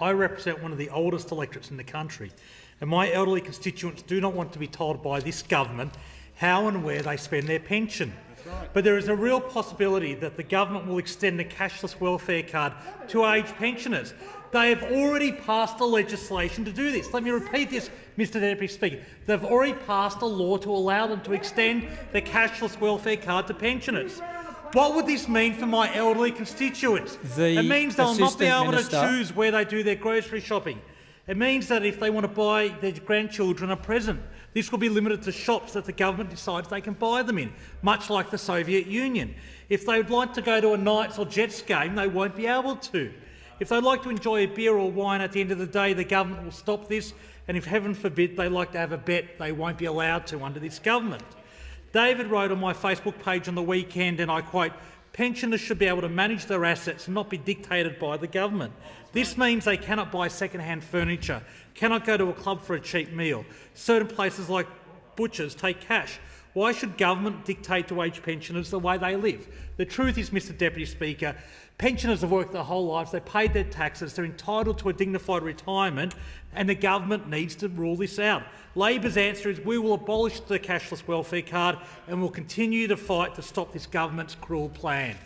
I represent one of the oldest electorates in the country, and my elderly constituents do not want to be told by this government how and where they spend their pension. Right. But there is a real possibility that the government will extend the cashless welfare card to aged pensioners. They have already passed the legislation to do this. Let me repeat this, Mr Deputy Speaker. They've already passed a law to allow them to extend the cashless welfare card to pensioners. What would this mean for my elderly constituents? It means they'll not be able to choose where they do their grocery shopping. It means that if they want to buy their grandchildren a present, this will be limited to shops that the government decides they can buy them in, much like the Soviet Union. If they would like to go to a Knights or Jets game, they won't be able to. If they'd like to enjoy a beer or wine at the end of the day, the government will stop this, and if heaven forbid they'd like to have a bet, they won't be allowed to under this government. David wrote on my Facebook page on the weekend, and I quote, "Pensioners should be able to manage their assets and not be dictated by the government. This means they cannot buy second-hand furniture, cannot go to a club for a cheap meal. Certain places like butchers take cash. Why should government dictate to aged pensioners the way they live?" The truth is, Mr Deputy Speaker, pensioners have worked their whole lives, they paid their taxes, they're entitled to a dignified retirement, and the government needs to rule this out. Labor's answer is we will abolish the cashless welfare card and will continue to fight to stop this government's cruel plan.